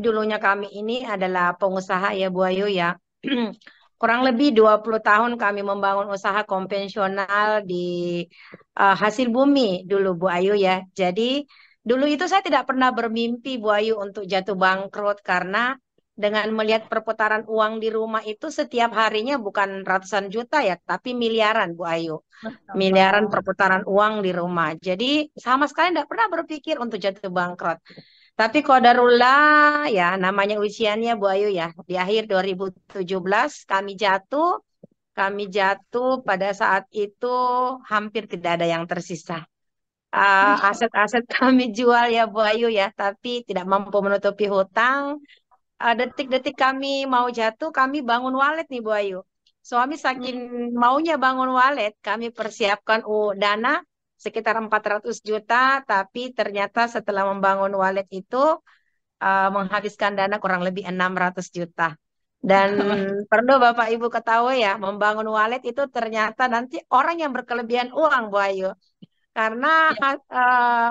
dulunya kami ini adalah pengusaha ya Bu Ayu ya. Kurang lebih 20 tahun kami membangun usaha konvensional di hasil bumi dulu Bu Ayu ya. Jadi dulu itu saya tidak pernah bermimpi Bu Ayu untuk jatuh bangkrut karena dengan melihat perputaran uang di rumah itu setiap harinya bukan ratusan juta ya, tapi miliaran Bu Ayu. Masya Miliaran Allah. perputaran uang di rumah. Jadi sama sekali tidak pernah berpikir untuk jatuh bangkrut. Tapi qadarullah ya namanya usianya Bu Ayu ya. Di akhir 2017 kami jatuh pada saat itu hampir tidak ada yang tersisa. Masya Aset-aset kami jual ya Bu Ayu ya, tapi tidak mampu menutupi hutang. Detik-detik kami mau jatuh, kami bangun walet nih Bu Ayu. Suami saking Allah. maunya bangun walet, kami persiapkan dana sekitar 400 juta, tapi ternyata setelah membangun walet itu menghabiskan dana kurang lebih 600 juta. Dan perlu Bapak Ibu ketahui ya, membangun walet itu ternyata nanti orang yang berkelebihan uang, Bu Ayu. Karena Ya.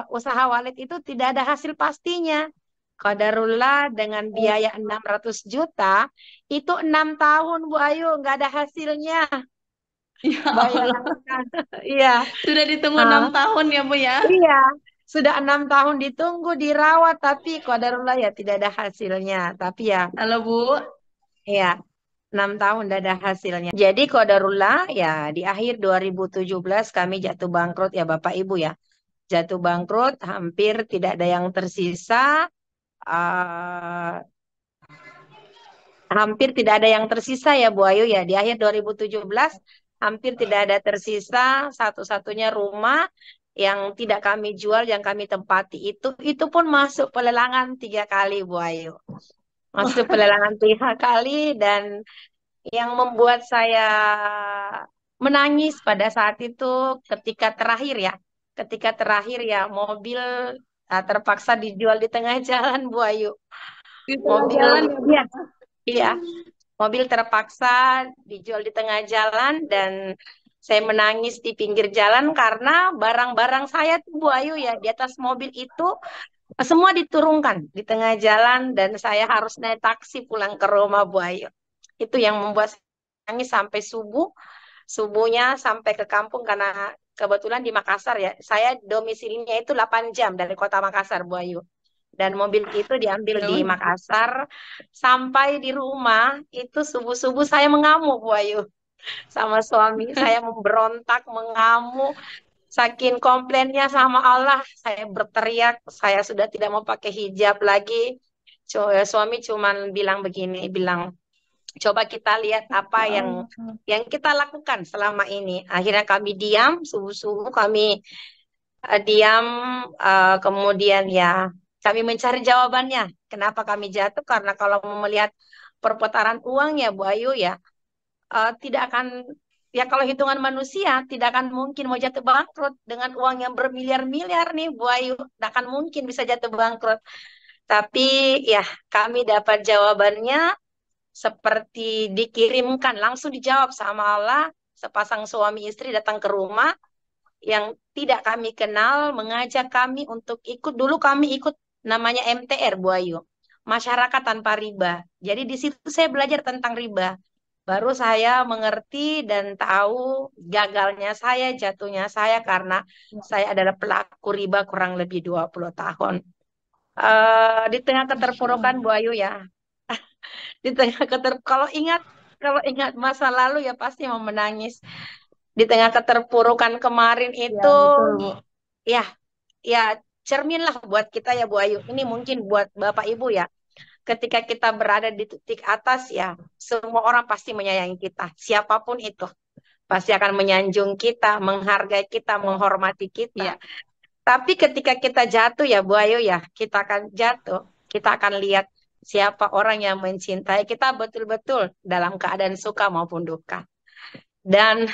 usaha walet itu tidak ada hasil pastinya. Qadarullah dengan biaya 600 juta, itu 6 tahun Bu Ayu, nggak ada hasilnya. Ya Allah. Bayangkan. Iya. Sudah ditunggu Ah, 6 tahun ya Bu ya. iya. Sudah 6 tahun ditunggu, dirawat, tapi qadarullah ya tidak ada hasilnya. Tapi ya, Halo Bu. ya 6 tahun tidak ada hasilnya. Jadi qadarullah ya di akhir 2017 kami jatuh bangkrut ya Bapak Ibu ya. Jatuh bangkrut, hampir tidak ada yang tersisa. eh, Hampir tidak ada yang tersisa ya Bu Ayu ya. Di akhir 2017 hampir tidak ada tersisa, satu-satunya rumah yang tidak kami jual, yang kami tempati itu pun masuk pelelangan 3 kali Bu Ayu. Masuk pelelangan 3 kali, dan yang membuat saya menangis pada saat itu ketika terakhir ya. Ketika terakhir ya mobil terpaksa dijual di tengah jalan Bu Ayu. Di tengah Mobil, jalan ya Bu. iya, iya. Mobil terpaksa dijual di tengah jalan, dan saya menangis di pinggir jalan karena barang-barang saya tuh Bu Ayu ya di atas mobil itu semua diturunkan di tengah jalan, dan saya harus naik taksi pulang ke rumah Bu Ayu. Itu yang membuat saya nangis sampai subuh. Subuhnya sampai ke kampung karena kebetulan di Makassar ya. Saya domisilinya itu 8 jam dari kota Makassar Bu Ayu. Dan mobil itu diambil di Jauh. Makassar. Sampai di rumah itu subuh-subuh saya mengamuk Bu Ayu. Sama suami saya memberontak, mengamuk. Saking komplainnya sama Allah, saya berteriak, saya sudah tidak mau pakai hijab lagi. Suami cuman bilang begini, bilang, coba kita lihat apa Ya yang Allah. kita lakukan selama ini. Akhirnya kami diam, subuh-subuh kami diam, kemudian ya kami mencari jawabannya. Kenapa kami jatuh? Karena kalau mau melihat perputaran uang ya Bu Ayu ya, tidak akan, ya kalau hitungan manusia tidak akan mungkin mau jatuh bangkrut dengan uang yang bermiliar-miliar nih Bu Ayu. Tidak akan mungkin bisa jatuh bangkrut. Tapi ya kami dapat jawabannya seperti dikirimkan, langsung dijawab sama Allah. Sepasang suami istri datang ke rumah yang tidak kami kenal, mengajak kami untuk ikut. Dulu kami ikut namanya MTR Bu Ayu, masyarakat tanpa riba. Jadi di situ saya belajar tentang riba. Baru saya mengerti dan tahu gagalnya saya, jatuhnya saya karena saya adalah pelaku riba kurang lebih 20 tahun. Di tengah Masya keterpurukan Bu Allah. Ayu ya, di tengah kalau ingat masa lalu ya pasti mau menangis. Di tengah keterpurukan kemarin Ya itu, betul Bu. ya, ya cermin lah buat kita ya Bu Ayu. Ini mungkin buat Bapak Ibu ya. Ketika kita berada di titik atas ya, semua orang pasti menyayangi kita. Siapapun itu pasti akan menyanjung kita, menghargai kita, menghormati kita. Ya. Tapi ketika kita jatuh ya Bu Ayu ya, kita akan jatuh. Kita akan lihat siapa orang yang mencintai kita betul-betul dalam keadaan suka maupun duka. Dan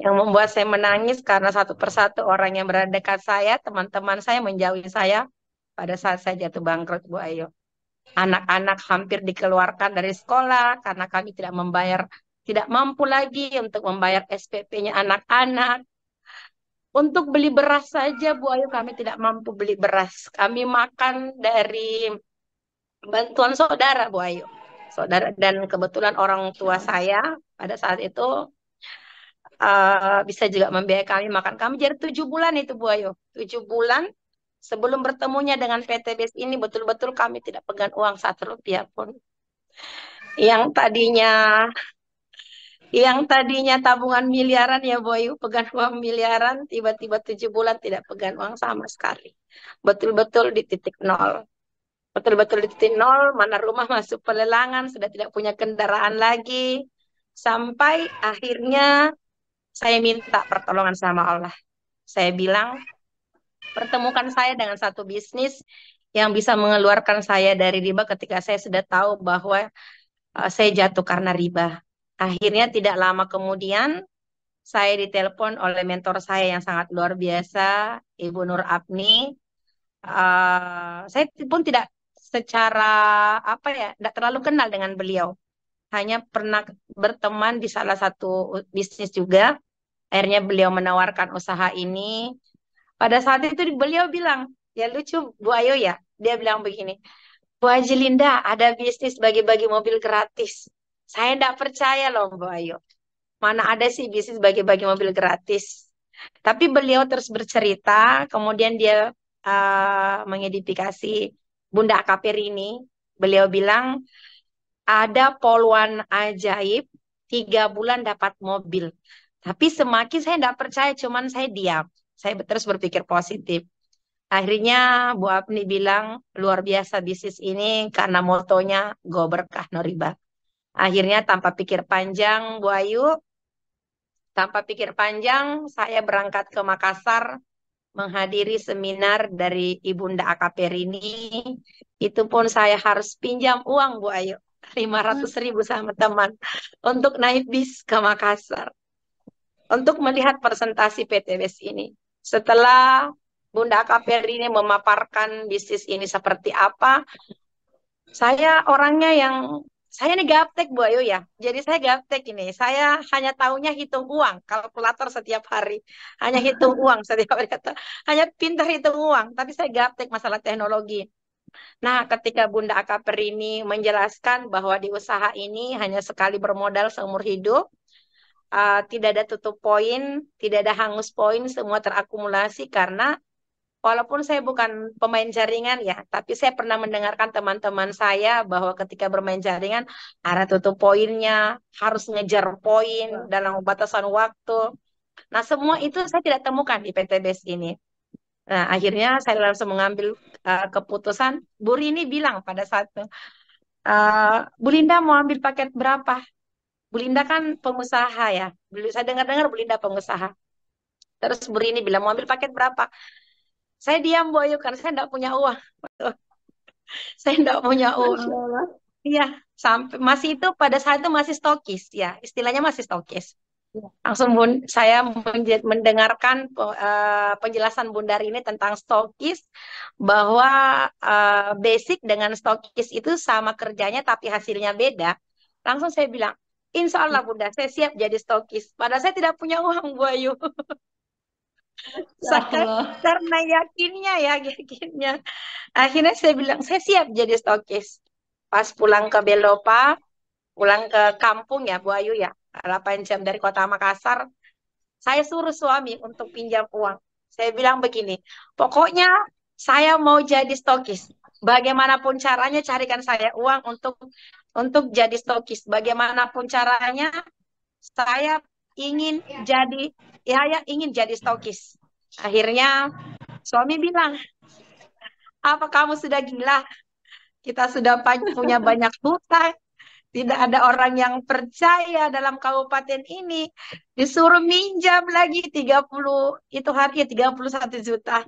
yang membuat saya menangis karena satu persatu orang yang berada dekat saya, teman-teman saya menjauhi saya pada saat saya jatuh bangkrut, Bu Ayu. Anak-anak hampir dikeluarkan dari sekolah karena kami tidak membayar, tidak mampu lagi untuk membayar SPP-nya anak-anak. Untuk beli beras saja, Bu Ayu, kami tidak mampu beli beras. Kami makan dari bantuan saudara Bu Ayu. Saudara dan kebetulan orang tua saya pada saat itu bisa juga membiayai kami makan kami jadi 7 bulan itu Bu Ayu. 7 bulan sebelum bertemunya dengan PTBS ini betul-betul kami tidak pegang uang 1 rupiah pun. Yang tadinya yang tadinya tabungan miliaran ya Bu Ayu, pegang uang miliaran, tiba-tiba 7 bulan tidak pegang uang sama sekali. Betul-betul di titik nol. Betul-betul di titik nol, mana rumah masuk pelelangan, sudah tidak punya kendaraan lagi. Sampai akhirnya saya minta pertolongan sama Allah. Saya bilang, pertemukan saya dengan satu bisnis yang bisa mengeluarkan saya dari riba ketika saya sudah tahu bahwa saya jatuh karena riba. Akhirnya tidak lama kemudian saya ditelepon oleh mentor saya yang sangat luar biasa, Ibu Nur Apni. Saya pun tidak secara apa ya, tidak terlalu kenal dengan beliau. Hanya pernah berteman di salah satu bisnis juga. Akhirnya beliau menawarkan usaha ini. Pada saat itu beliau bilang, ya lucu Bu Ayu ya. Dia bilang begini, Bu Haji Linda ada bisnis bagi-bagi mobil gratis. Saya tidak percaya loh Bu Ayu. Mana ada sih bisnis bagi-bagi mobil gratis. Tapi beliau terus bercerita, kemudian dia mengidentifikasi Bunda AKP ini. Beliau bilang, ada poluan ajaib, 3 bulan dapat mobil. Tapi semakin saya tidak percaya, cuman saya diam. Saya terus berpikir positif. Akhirnya Bu Apni bilang, luar biasa bisnis ini karena motonya go berkah no riba. Akhirnya tanpa pikir panjang, Bu Ayu, tanpa pikir panjang, saya berangkat ke Makassar menghadiri seminar dari Ibunda AKP Rini. Itu pun saya harus pinjam uang, Bu Ayu. 500.000 sama teman untuk naik bis ke Makassar untuk melihat presentasi PTBS ini. Setelah Bunda AKP Rini memaparkan bisnis ini seperti apa, saya orangnya yang saya ini gaptek Bu Ayu ya. Jadi saya gaptek ini. Saya hanya tahunya hitung uang, kalkulator setiap hari. Hanya hitung uang setiap hari. Hanya pintar hitung uang. Tapi saya gaptek masalah teknologi. Nah, ketika Bunda Akaper ini menjelaskan bahwa di usaha ini hanya sekali bermodal seumur hidup, tidak ada tutup poin, tidak ada hangus poin, semua terakumulasi karena walaupun saya bukan pemain jaringan ya, tapi saya pernah mendengarkan teman-teman saya bahwa ketika bermain jaringan ada tutup poinnya, harus ngejar poin dalam batasan waktu. Nah, semua itu saya tidak temukan di PTBS ini. Nah, akhirnya saya langsung mengambil keputusan. Bu Rini bilang pada saat itu, Bu Linda mau ambil paket berapa? Bu Linda kan pengusaha ya. Saya dengar-dengar Bu Linda pengusaha. Terus Bu Rini bilang mau ambil paket berapa? Saya diam Bu Ayu karena saya tidak punya uang. Saya tidak punya uang. Masya Allah. Iya, sampai masih itu pada saat itu masih stokis ya, istilahnya masih stokis. Ya. Langsung saya mendengarkan penjelasan Bundar ini tentang stokis bahwa basic dengan stokis itu sama kerjanya tapi hasilnya beda. Langsung saya bilang, Insya Allah Bunda, saya siap jadi stokis. Padahal saya tidak punya uang Bu Ayu. Masya Saya Allah. karena yakinnya ya, yakinnya. Akhirnya saya bilang, saya siap jadi stokis. Pas pulang ke Belopa, pulang ke kampung ya, Bu Ayu ya, 8 jam dari kota Makassar, saya suruh suami untuk pinjam uang. Saya bilang begini, pokoknya saya mau jadi stokis. Bagaimanapun caranya carikan saya uang untuk jadi stokis. Bagaimanapun caranya saya ingin jadi ya ingin jadi stokis. Akhirnya suami bilang, apa kamu sudah gila? Kita sudah punya banyak hutang. Tidak ada orang yang percaya dalam kabupaten ini. Disuruh minjam lagi 30 itu hari 31 juta.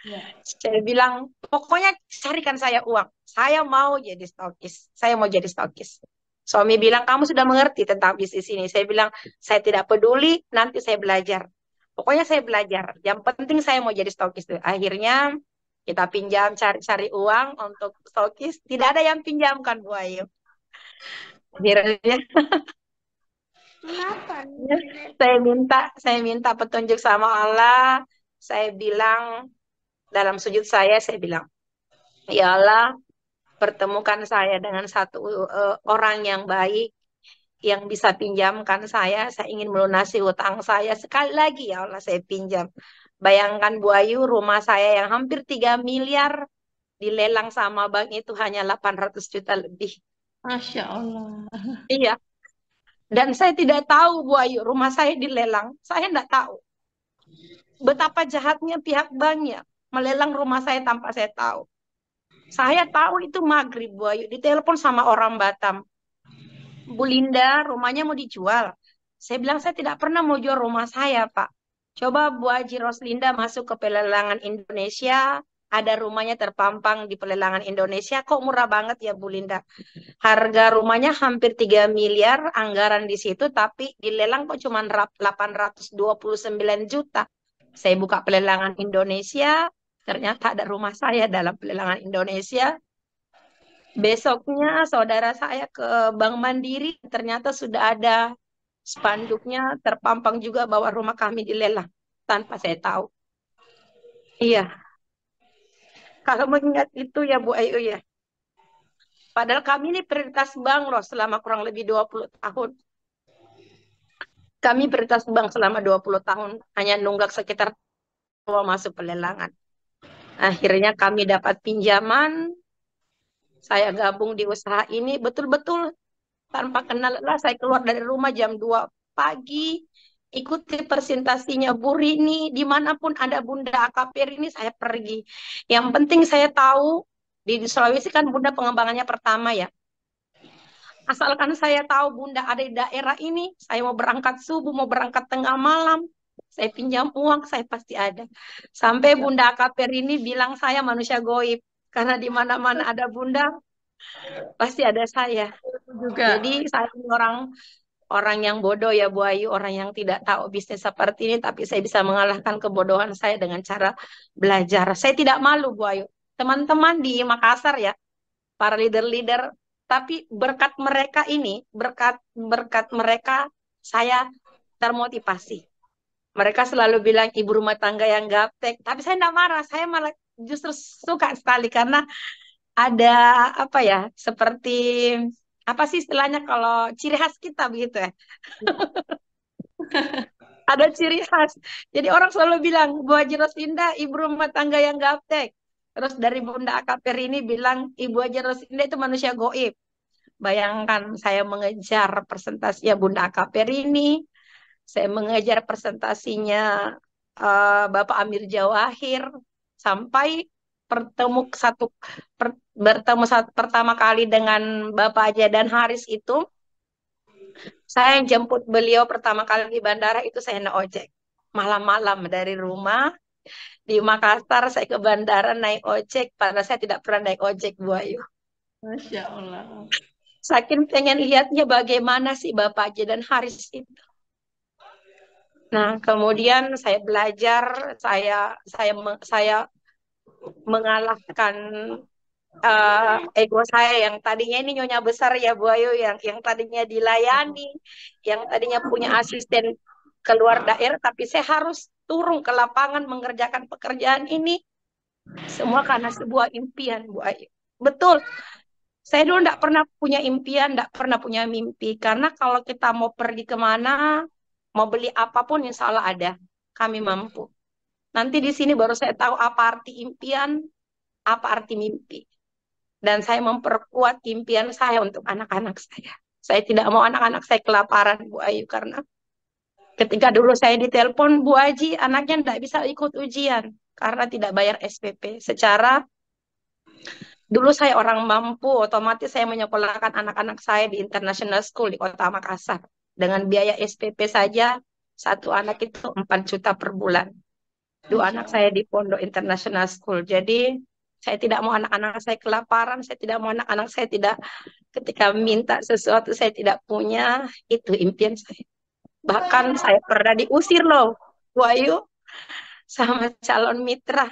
Ya. Saya bilang, pokoknya carikan saya uang. Saya mau jadi stokis. Saya mau jadi stokis. Suami bilang, kamu sudah mengerti tentang bisnis ini. Saya bilang, saya tidak peduli, nanti saya belajar. Pokoknya saya belajar. Yang penting saya mau jadi stokis. Akhirnya kita pinjam, cari-cari uang untuk stokis. Tidak ada yang pinjam kan, Bu Ayu. Akhirnya Kenapa? saya minta petunjuk sama Allah. Saya bilang dalam sujud saya bilang, ya Allah, pertemukan saya dengan satu orang yang baik yang bisa pinjamkan saya ingin melunasi hutang saya. Sekali lagi ya Allah saya pinjam. Bayangkan Bu Ayu, rumah saya yang hampir 3 miliar dilelang sama bank itu hanya 800 juta lebih. Masya Allah. Iya, dan saya tidak tahu Bu Ayu, rumah saya dilelang. Saya tidak tahu betapa jahatnya pihak banknya melelang rumah saya tanpa saya tahu. Saya tahu itu maghrib Bu Ayu, ditelepon sama orang Batam. Bu Linda, rumahnya mau dijual. Saya bilang, saya tidak pernah mau jual rumah saya, Pak. Coba Bu Haji Roslinda masuk ke pelelangan Indonesia, ada rumahnya terpampang di pelelangan Indonesia, kok murah banget ya Bu Linda. Harga rumahnya hampir 3 miliar, anggaran di situ, tapi dilelang kok cuma 829 juta. Saya buka pelelangan Indonesia, ternyata ada rumah saya dalam pelelangan Indonesia. Besoknya saudara saya ke Bank Mandiri, ternyata sudah ada spanduknya terpampang juga bahwa rumah kami dilelang tanpa saya tahu. Iya, kalau mengingat itu ya Bu Ayu ya. Padahal kami ini prioritas bank loh selama kurang lebih 20 tahun. Kami prioritas bank selama 20 tahun. Hanya nunggak sekitar masuk pelelangan. Akhirnya kami dapat pinjaman. Saya gabung di usaha ini. Betul-betul tanpa kenal lelah saya keluar dari rumah jam 2 pagi. Ikuti presentasinya Bu Rini. Dimanapun ada Bunda AKP ini saya pergi. Yang penting saya tahu di Sulawesi kan Bunda pengembangannya pertama ya. Asalkan saya tahu Bunda ada di daerah ini, saya mau berangkat subuh, mau berangkat tengah malam, saya pinjam uang, saya pasti ada. Sampai Masya Bunda AKP ini bilang saya manusia goib. Karena di mana-mana ada Bunda, pasti ada saya. Allah juga. Jadi saya ini orang orang yang bodoh ya Bu Ayu, orang yang tidak tahu bisnis seperti ini, tapi saya bisa mengalahkan kebodohan saya dengan cara belajar. Saya tidak malu Bu Ayu. Teman-teman di Makassar ya, para leader-leader, tapi berkat mereka ini, berkat berkat mereka saya termotivasi. Mereka selalu bilang ibu rumah tangga yang gaptek, tapi saya tidak marah, saya malah justru suka sekali karena ada apa ya, seperti apa sih istilahnya kalau ciri khas kita begitu ya. Ada ciri khas. Jadi orang selalu bilang, Bu Haji Rosinda, ibu rumah tangga yang gaptek. Terus dari Bunda AKP ini bilang, Ibu Haji Rosinda itu manusia goib. Bayangkan saya mengejar presentasinya Bunda AKP ini, saya mengejar presentasinya Bapak Amir Jawahir, sampai bertemu pertama kali dengan Bapak Aja dan Haris itu, saya yang jemput beliau pertama kali di bandara itu saya naik ojek. Malam-malam dari rumah di Makassar saya ke bandara naik ojek, padahal saya tidak pernah naik ojek Bu Ayu. Masya Allah. Saking pengen lihatnya bagaimana sih Bapak Aja dan Haris itu. Nah, kemudian saya belajar, saya mengalahkan ego saya yang tadinya ini nyonya besar ya Bu Ayu, yang tadinya dilayani, yang tadinya punya asisten keluar daerah, tapi saya harus turun ke lapangan mengerjakan pekerjaan ini semua karena sebuah impian Bu Ayu. Betul, saya dulu tidak pernah punya impian, tidak pernah punya mimpi, karena kalau kita mau pergi kemana, mau beli apapun insya Allah ada, kami mampu. Nanti di sini baru saya tahu apa arti impian, apa arti mimpi. Dan saya memperkuat impian saya untuk anak-anak saya. Saya tidak mau anak-anak saya kelaparan, Bu Ayu, karena ketika dulu saya ditelepon, Bu Aji, anaknya tidak bisa ikut ujian karena tidak bayar SPP. Secara dulu saya orang mampu, otomatis saya menyekolahkan anak-anak saya di International School di Kota Makassar. Dengan biaya SPP saja, satu anak itu 4 juta per bulan. Dua Masya anak saya Allah. di Pondok International School. Jadi saya tidak mau anak-anak saya kelaparan, saya tidak mau anak-anak saya tidak ketika minta sesuatu saya tidak punya, itu impian saya. Bahkan saya pernah diusir loh, Wahyu, sama calon mitra,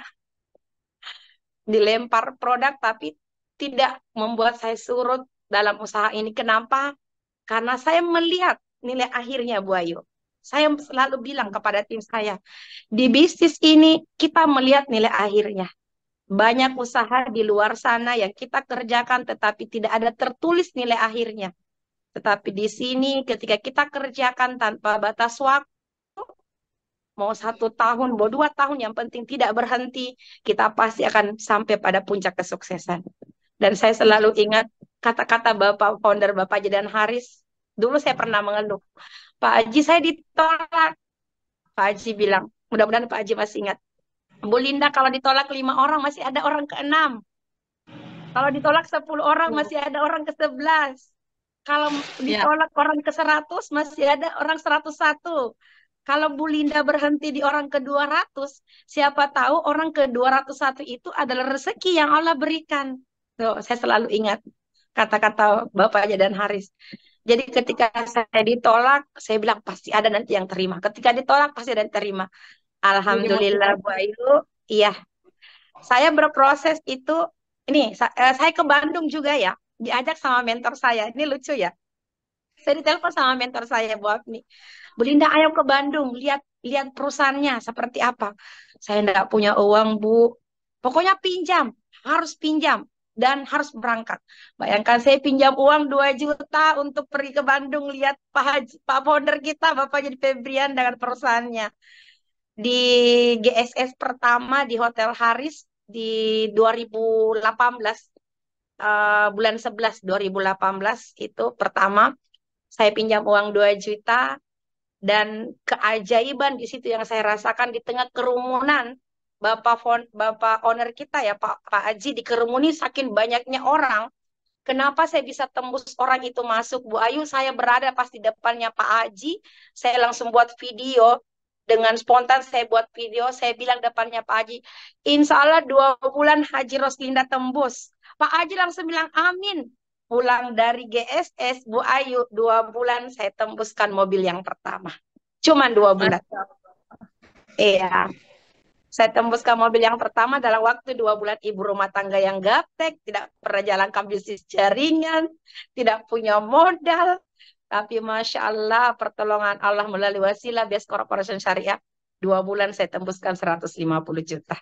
dilempar produk tapi tidak membuat saya surut dalam usaha ini. Kenapa? Karena saya melihat nilai akhirnya, Bu Ayu. Saya selalu bilang kepada tim saya, di bisnis ini kita melihat nilai akhirnya. Banyak usaha di luar sana yang kita kerjakan tetapi tidak ada tertulis nilai akhirnya. Tetapi di sini ketika kita kerjakan tanpa batas waktu, mau 1 tahun, mau 2 tahun, yang penting tidak berhenti, kita pasti akan sampai pada puncak kesuksesan. Dan saya selalu ingat kata-kata Bapak founder Bapak Jedan Haris. Dulu saya pernah mengeluh, Pak Haji saya ditolak. Pak Haji bilang, mudah-mudahan Pak Haji masih ingat. Bu Linda, kalau ditolak 5 orang masih ada orang ke-6. Kalau ditolak 10 orang masih ada orang ke-11. Kalau Ya, ditolak orang ke-100 masih ada orang 101. Kalau Bu Linda berhenti di orang ke-200, siapa tahu orang ke-201 itu adalah rezeki yang Allah berikan. Tuh, saya selalu ingat kata-kata Bapaknya dan Haris. Jadi ketika saya ditolak, saya bilang pasti ada nanti yang terima. Ketika ditolak pasti ada yang terima. jadi Alhamdulillah Bu motivasi. Ayu, iya. Saya berproses itu, ini saya ke Bandung juga ya, diajak sama mentor saya. Ini lucu ya. Saya ditelepon sama mentor saya, Bu Afni. Bu Linda, ayo ke Bandung, lihat lihat perusahaannya seperti apa. Saya enggak punya uang, Bu. Pokoknya pinjam, harus pinjam dan harus berangkat. Bayangkan saya pinjam uang 2 juta untuk pergi ke Bandung lihat Pak Haji, Pak founder kita, Bapak jadi Febrian dengan perusahaannya. Di GSS pertama di Hotel Haris di 2018, bulan 11 2018 itu pertama saya pinjam uang 2 juta. Dan keajaiban di situ yang saya rasakan di tengah kerumunan, Bapak owner kita ya Pak Aji dikerumuni saking banyaknya orang. Kenapa saya bisa tembus orang itu masuk, Bu Ayu? Saya berada pas di depannya Pak Haji, saya langsung buat video, dengan spontan saya buat video, saya bilang depannya Pak Haji, insya Allah 2 bulan Haji Roslinda tembus. Pak Haji langsung bilang amin. Pulang dari GSS, Bu Ayu, 2 bulan saya tembuskan mobil yang pertama. Cuman 2 bulan. Masya Allah. Iya. Saya tembuskan mobil yang pertama dalam waktu 2 bulan, ibu rumah tangga yang gaptek, tidak pernah jalankan bisnis jaringan, tidak punya modal. Tapi Masya Allah, pertolongan Allah melalui wasilah Best Corporation Syariah, 2 bulan saya tembuskan 150 juta.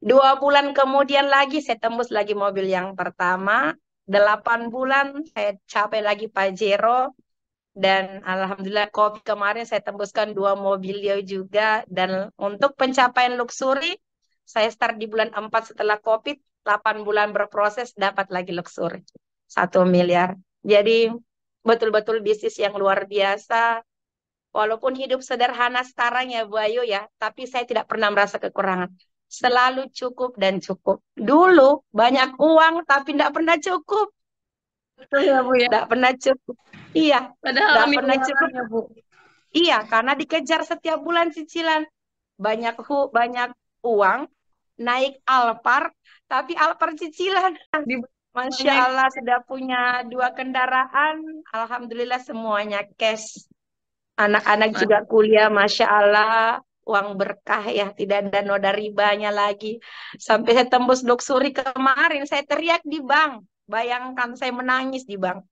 2 bulan kemudian lagi saya tembus lagi mobil yang pertama. 8 bulan saya capai lagi Pajero. Dan Alhamdulillah COVID kemarin saya tembuskan 2 mobilio juga. Dan untuk pencapaian luxury, saya start di bulan 4 setelah COVID, 8 bulan berproses, dapat lagi luxury. 1 miliar. Jadi betul-betul bisnis yang luar biasa. Walaupun hidup sederhana sekarang ya Bu Ayu ya, tapi saya tidak pernah merasa kekurangan. Selalu cukup dan cukup. Dulu banyak uang tapi tidak pernah cukup. Betul ya, Bu ya. Tidak pernah cukup. Iya, Padahal tidak pernah miliaran cukup. ya, Bu. Iya, karena dikejar setiap bulan cicilan. Banyak uang, naik Alphard, tapi Alphard cicilan. Di Masya banyak Allah, sudah punya 2 kendaraan. Alhamdulillah semuanya cash. Anak-anak Mas- juga kuliah, Masya Allah. Uang berkah ya, tidak ada noda ribanya lagi. Sampai saya tembus luxury kemarin, saya teriak di bank. Bayangkan saya menangis di bank.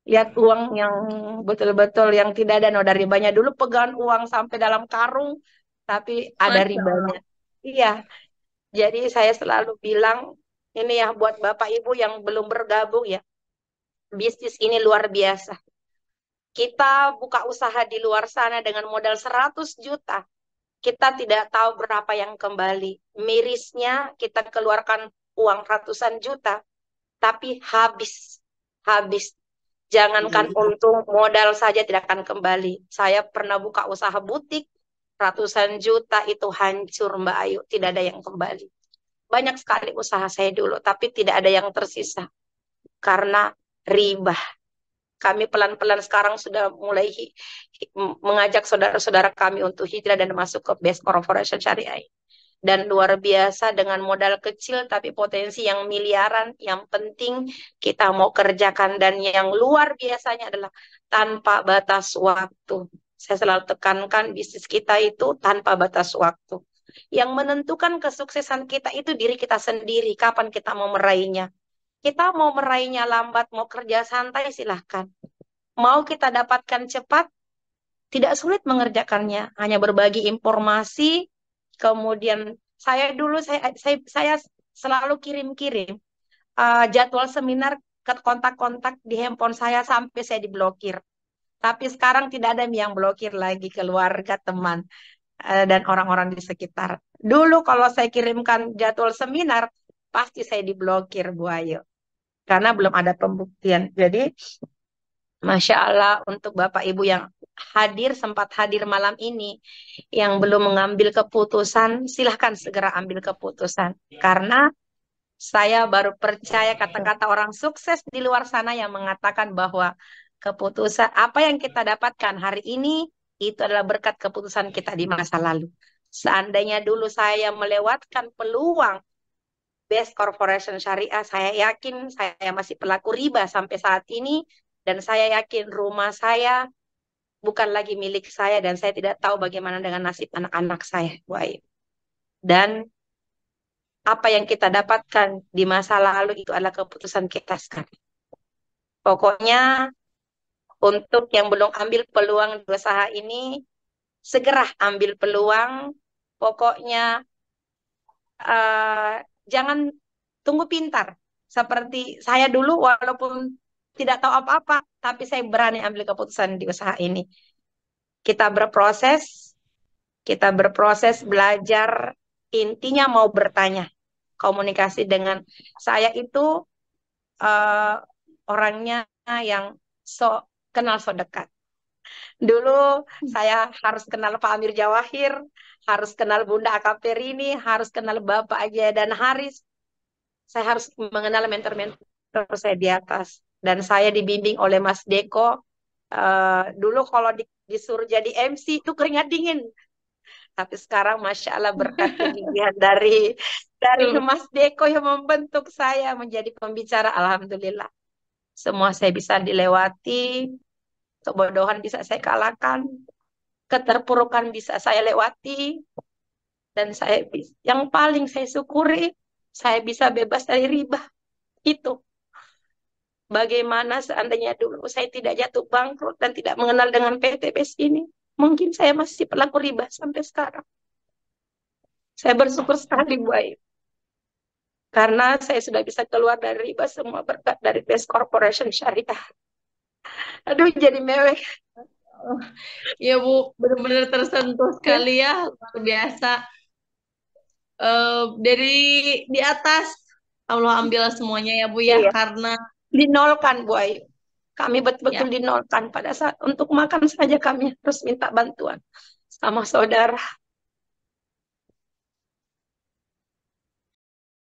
Lihat uang yang betul-betul yang tidak ada noda ribanya. Dulu pegangan uang sampai dalam karung, tapi ada Masya ribanya. Allah. Iya, jadi saya selalu bilang, ini ya buat Bapak Ibu yang belum bergabung ya, bisnis ini luar biasa. Kita buka usaha di luar sana dengan modal 100 juta. Kita tidak tahu berapa yang kembali. Mirisnya kita keluarkan uang ratusan juta, tapi habis. Habis. Jangankan untung, modal saja tidak akan kembali. Saya pernah buka usaha butik, ratusan juta itu hancur Mbak Ayu, tidak ada yang kembali. Banyak sekali usaha saya dulu, tapi tidak ada yang tersisa. Karena riba. Kami pelan-pelan sekarang sudah mulai mengajak saudara-saudara kami untuk hijrah dan masuk ke Best Corporation Syariah. Dan luar biasa dengan modal kecil tapi potensi yang miliaran. Yang penting kita mau kerjakan, dan yang luar biasanya adalah tanpa batas waktu. Saya selalu tekankan bisnis kita itu tanpa batas waktu. Yang menentukan kesuksesan kita itu diri kita sendiri, kapan kita mau meraihnya. Kita mau meraihnya lambat, mau kerja santai silahkan. Mau kita dapatkan cepat, tidak sulit mengerjakannya. Hanya berbagi informasi. Kemudian saya dulu selalu kirim-kirim jadwal seminar ke kontak-kontak di handphone saya sampai saya diblokir. Tapi sekarang tidak ada yang blokir lagi, keluarga, teman, dan orang-orang di sekitar. Dulu kalau saya kirimkan jadwal seminar, pasti saya diblokir, Bu Ayu. Karena belum ada pembuktian. Jadi, Masya Allah untuk Bapak Ibu yang hadir, sempat hadir malam ini, yang belum mengambil keputusan, silahkan segera ambil keputusan. Karena saya baru percaya kata-kata orang sukses di luar sana yang mengatakan bahwa keputusan apa yang kita dapatkan hari ini itu adalah berkat keputusan kita di masa lalu. Seandainya dulu saya melewatkan peluang Best Corporation Syariah, saya yakin saya masih pelaku riba sampai saat ini, dan saya yakin rumah saya bukan lagi milik saya, dan saya tidak tahu bagaimana dengan nasib anak-anak saya, Bu Ayu. Dan apa yang kita dapatkan di masa lalu itu adalah keputusan kita sekarang. Pokoknya untuk yang belum ambil peluang di usaha ini, segera ambil peluang. Pokoknya eh, jangan tunggu pintar. Seperti saya dulu walaupun tidak tahu apa-apa, tapi saya berani ambil keputusan di usaha ini. Kita berproses, kita berproses belajar, intinya mau bertanya. Komunikasi dengan saya itu eh, orangnya yang kenal so dekat. Dulu saya harus kenal Pak Amir Jawahir, harus kenal Bunda Akaperini, harus kenal Bapak Aja dan Haris. Saya harus mengenal mentor-mentor saya di atas. Dan saya dibimbing oleh Mas Deko. Dulu kalau disuruh jadi MC itu keringat dingin. Tapi sekarang Masya Allah berkat kegigihan dari Mas Deko yang membentuk saya menjadi pembicara. Alhamdulillah. Semua saya bisa dilewati, kebodohan bisa saya kalahkan, keterpurukan bisa saya lewati, dan yang paling saya syukuri, saya bisa bebas dari riba. Itu. Bagaimana seandainya dulu saya tidak jatuh bangkrut dan tidak mengenal dengan PTBS ini, mungkin saya masih pelaku riba sampai sekarang. Saya bersyukur sekali, Bu Ayu. Karena saya sudah bisa keluar dari riba semua berkat dari Best Corporation Syariah. Aduh, jadi mewek. Ya Bu, benar-benar tersentuh sekali ya, luar biasa. Dari di atas Allah ambil semuanya ya Bu ya, Iya, karena dinolkan, Bu Ayu. Kami ya betul-betul dinolkan pada saat untuk makan saja kami harus minta bantuan sama saudara.